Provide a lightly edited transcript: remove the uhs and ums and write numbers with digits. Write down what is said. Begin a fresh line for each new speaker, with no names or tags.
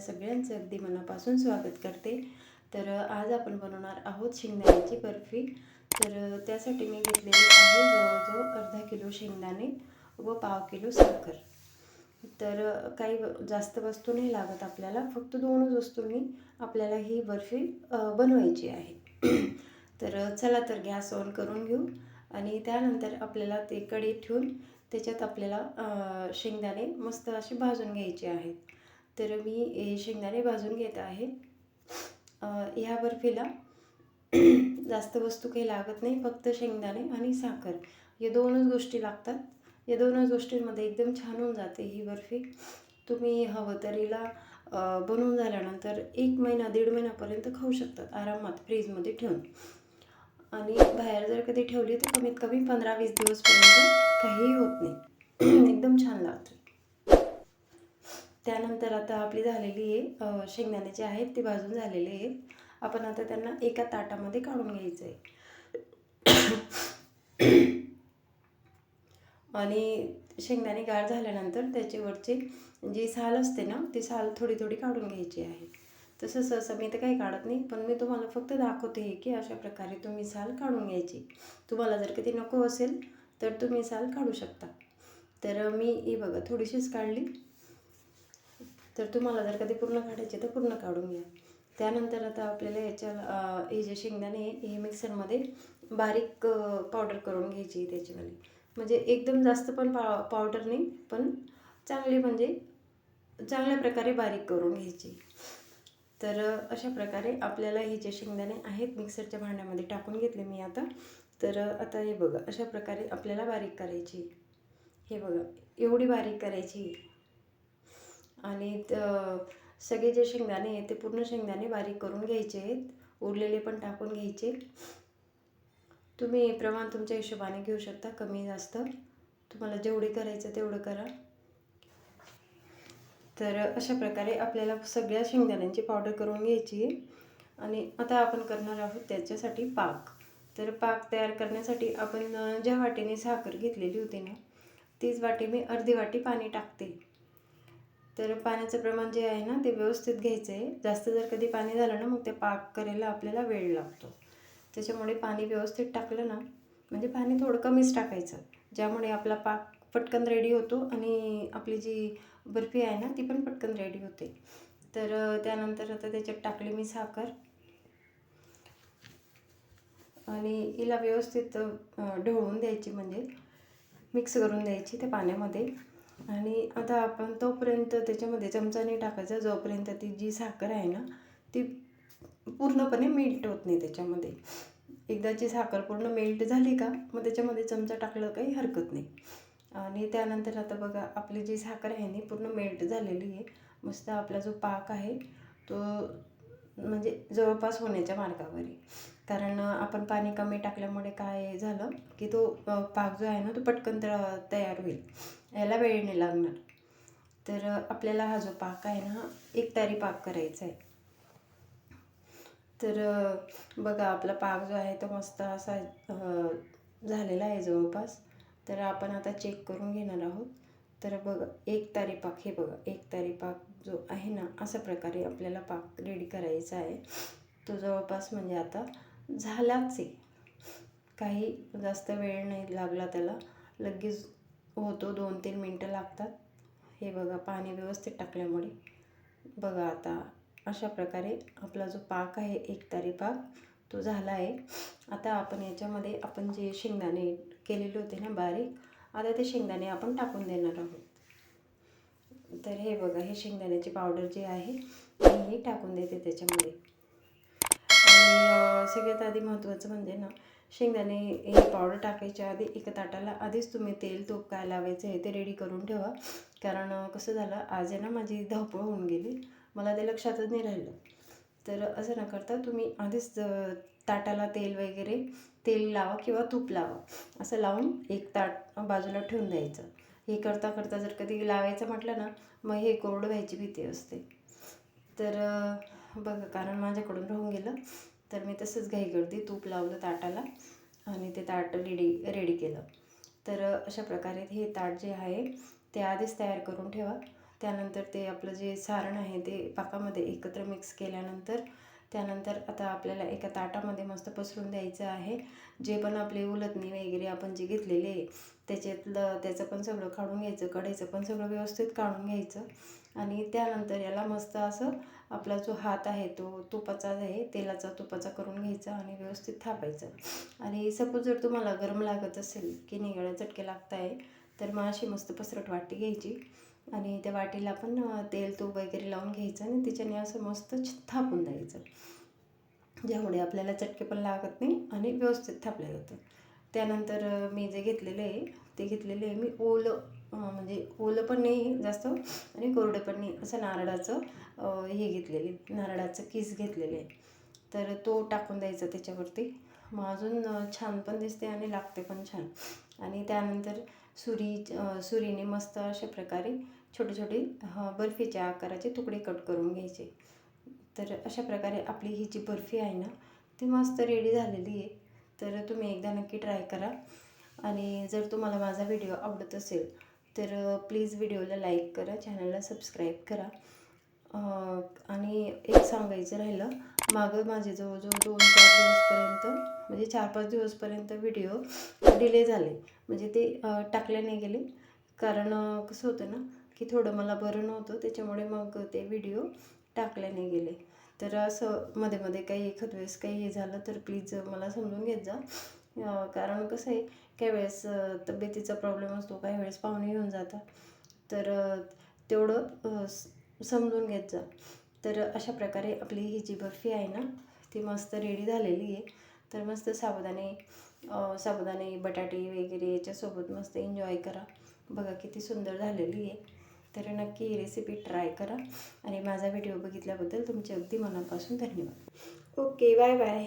सगळ्यांचं अगदी मनापासून स्वागत करते। तर आज आपण बनवणार आहोत शेंगदाण्याची बर्फी। तर त्यासाठी मी घेतलेली आहे जवळजवळ अर्धा किलो शेंगदाणे व पाव किलो साखर। तर काही जास्त वस्तू नाही लागत आपल्याला, फक्त 2च वस्तूंनी आपल्याला ही बर्फी बनवायची आहे। तर चला तर गॅस ऑन करून घेऊ आणि त्यानंतर आपल्याला ते कढई ठेवून त्याच्यात आपल्याला शेंगदाणे मस्त असे भाजून घ्यायचे आहेत। तर मी शेंगदाणे भाजून घेत आहे। ह्या बर्फीला जास्त वस्तू काही लागत नाही, फक्त शेंगदाणे आणि साखर हे 2च गोष्टी लागतात। या 2च गोष्टींमध्ये एकदम छान होऊन जाते ही बर्फी। तुम्ही हवं तर हिला बनवून झाल्यानंतर 1 महिना 1.5 महिन्यापर्यंत खाऊ शकतात आरामात फ्रीजमध्ये ठेवून। आणि बाहेर जर कधी ठेवली तर कमीत कमी 15-20 दिवसपर्यंत काहीही होत नाही। एकदम छान लागते। त्यानंतर आता आपली झालेली आहे शेंगदाणे जे आहेत ते भाजून झालेले आहेत। आपण आता त्यांना एका ताटामध्ये काढून घ्यायचं आहे। आणि शेंगदाणे गार झाल्यानंतर त्याच्यावरची जी साल असते ना, ती साल थोडी थोडी काढून घ्यायची आहे। तसं सहसा मी तर काही काढत नाही, पण मी तुम्हाला फक्त दाखवते की अशा प्रकारे तुम्ही साल काढून घ्यायची। तुम्हाला जर कधी नको असेल तर तुम्ही साल काढू शकता। तर मी ही बघा थोडीशीच काढली। तर तुम्हाला जर कधी पूर्ण काढायचे तर पूर्ण काढून घ्या। त्यानंतर आता आपल्याला हे जे शेंगदाणे हे मिक्सरमध्ये बारीक पावडर करून घ्यायची त्याच्यामध्ये। म्हणजे एकदम जास्त पण पावडर नाही, पण चांगली म्हणजे चांगल्या प्रकारे बारीक करून घ्यायची। तर अशा प्रकारे आपल्याला हे जे शेंगदाणे आहेत मिक्सरच्या भांड्यामध्ये टाकून घेतले मी आता। तर आता हे बघा अशा प्रकारे आपल्याला बारीक करायची। हे बघा एवढी बारीक करायची। आणि सगळे जे शेंगदाणे आहेत ते पूर्ण शेंगदाणे बारीक करून घ्यायचे आहेत, उरलेले पण टाकून घ्यायचे। तुम्ही प्रमाण तुमच्या हिशोबाने घेऊ शकता, कमी जास्त तुम्हाला जेवढे करायचं तेवढं करा। तर अशा प्रकारे आपल्याला सगळ्या शेंगदाण्यांची पावडर करून घ्यायची आहे। आणि आता आपण करणार आहोत त्याच्यासाठी पाक। तर पाक तयार करण्यासाठी आपण ज्या वाटीने साखर घेतलेली होती ना, तीच वाटी मी अर्धी वाटी पाणी टाकते। तर पाण्याचं प्रमाण जे आहे ना ते व्यवस्थित घ्यायचं आहे। जास्त जर कधी पाणी झालं ना मग ते पाक करायला आपल्याला वेळ लागतो। त्याच्यामुळे पाणी व्यवस्थित टाकलं ना, म्हणजे पाणी थोडं कमीच टाकायचं, ज्यामुळे आपला पाक पटकन रेडी होतो आणि आपली जी बर्फी आहे ना ती पण पटकन रेडी होते। तर त्यानंतर आता त्याच्यात टाकली मी साखर आणि हिला व्यवस्थित ढवळून द्यायची, म्हणजे मिक्स करून द्यायची त्या पाण्यामध्ये। आणि आता आपण तोपर्यंत त्याच्यामध्ये चमचा नाही टाकायचा जोपर्यंत ती जी साखर आहे ना ती पूर्णपणे मेल्ट होत नाही त्याच्यामध्ये। एकदाची साखर पूर्ण मेल्ट झाली का मग त्याच्यामध्ये चमचा टाकलं काही हरकत नाही। आणि त्यानंतर आता बघा आपली जी साखर आहे ती पूर्ण मेल्ट झालेली आहे। मस्त आपला जो पाक आहे तो म्हणजे जवळपास होण्याच्या मार्गावर आहे। कारण आपण पाणी कमी टाकल्यामुळे काय झालं की तो पाक जो आहे ना तो पटकन तयार होईल, याला वेळ नाही लागणार। तर आपल्याला हा जो पाक आहे ना हा एकतारी पाक करायचा आहे। तर बघा आपला पाक जो आहे तो मस्त असा झालेला आहे जवळपास। तर आपण आता चेक करून घेणार आहोत। तर बघा एकतारी पाक, हे बघा एकतारी पाक जो आहे ना अशा प्रकारे आपल्याला पाक रेडी करायचा आहे। तो जवळपास म्हणजे आता झालाच आहे, काही जास्त वेळ नाही लागला त्याला, लगेच होतो, 2-3 मिनटं लागतात। हे बघा पाणी व्यवस्थित टाकल्यामुळे बघा आता अशा प्रकारे आपला जो पाक आहे एकतारी पाक तो झाला आहे। आता आपण याच्यामध्ये आपण जे शेंगदाणे केलेले होते ना बारीक, आता ते शेंगदाणे आपण टाकून देणार आहोत। तर हे बघा हे शेंगदाण्याची पावडर जी आहे मी टाकून देते त्याच्यामध्ये। आणि सगळ्यात आधी महत्त्वाचं म्हणजे ना, शेंगदाणे हे पावडर टाकायच्या आधी एका ताटाला आधीच तुम्ही तेल तूप काय लावायचं आहे ते रेडी करून ठेवा। कारण कसं झालं आज आहे ना माझी धावपळ होऊन गेली, मला ते लक्षातच नाही राहिलं। तर असं न करता तुम्ही आधीच ताटाला तेल वगैरे तेल लावा किंवा तूप लावा, असं लावून एक ताट बाजूला ठेवून द्यायचं। हे करता करता जर कधी लावायचं म्हटलं ना मग हे कोरडं व्हायची भीती असते। तर बघा कारण माझ्याकडून राहून गेलं, तर मी तसंच घाई गर्दी तूप लावलं ताटाला आणि ते ताट रेडी केलं। तर अशा प्रकारे हे ताट जे आहे ते आधीच तयार करून ठेवा। त्यानंतर ते आपलं जे सारण आहे ते पाकामध्ये एकत्र मिक्स केल्यानंतर त्यानंतर आता आपल्याला एका ताटामध्ये मस्त पसरून द्यायचं आहे. जे पण आपले उलथणी वगैरे आपण जे घेतलेले आहे त्याच्यातलं त्याचं पण सगळं काढून घ्यायचं, कढईचं पण सगळं व्यवस्थित काढून घ्यायचं. आणि त्यानंतर याला मस्त असं आपला जो हात आहे तो तुपाचा आहे, तेलाचा तुपाचा करून घ्यायचा आणि व्यवस्थित थापायचं. आणि सपोज जर तुम्हाला गरम लागत असेल की निघायला चटके लागत आहे तर मग अशी मस्त पसरट वाटी घ्यायची आणि त्या वाटीला पण तेल तूप वगैरे लावून घ्यायचं आणि त्याच्याने असं मस्त थापून द्यायचं, ज्यामुळे आपल्याला चटके पण लागत नाही आणि व्यवस्थित थापलं जातं. त्यानंतर मी जे घेतलेलं आहे ते घेतलेले आहे मी ओलं, म्हणजे ओलं पण नाही जास्त आणि कोरडं पण नाही, असं नारळाचं हे घेतलेले, नारळाचं किस घेतलेले आहे. तर तो टाकून द्यायचा त्याच्यावरती, मग अजून छान पण दिसते आणि लागते पण छान. आणि त्यानंतर सुरीने मस्त अशा प्रकारे छोटे छोटे बर्फीच्या आकाराचे तुकडे कट करून घ्यायचे. तर अशा प्रकारे आपली ही जी बर्फी आहे ना ती मस्त रेडी झालेली आहे. तर तुम्ही एकदा नक्की ट्राय करा. आणि जर तुम्हाला माझा व्हिडिओ आवडत असेल तर प्लीज व्हिडिओला लाईक करा, चॅनलला सबस्क्राईब करा. आणि एक सांगायचं राहिलं, मागं माझे जवळजवळ 2-4 दिवसपर्यंत म्हणजे 4-5 दिवसपर्यंत व्हिडिओ डिले झाले, म्हणजे ते टाकले नाही गेले. कारण कसं होतं ना की थोडं मला बरं नव्हतं, त्याच्यामुळे मग ते व्हिडिओ टाकले नाही गेले. तर असं मध्ये मध्ये काही एखाद वेळेस काही हे झालं तर प्लीज मला समजून घेत जा. कारण कसं आहे काही वेळेस तब्येतीचा प्रॉब्लेम असतो, काही वेळेस पाहुणे येऊन जातात, तर तेवढं समजून घेत जा. तर अशा प्रकारे आपली ही जी बर्फी आहे ना ती मस्त रेडी झालेली आहे. तर मस्त साबुदाणे बटाटे वगैरे याच्यासोबत मस्त एन्जॉय करा. बघा किती सुंदर झालेली आहे. तर नक्की ही रेसिपी ट्राय करा. आणि माझा व्हिडिओ बघितल्याबद्दल तुमचे अगदी मनापासून धन्यवाद. Okay, bye bye.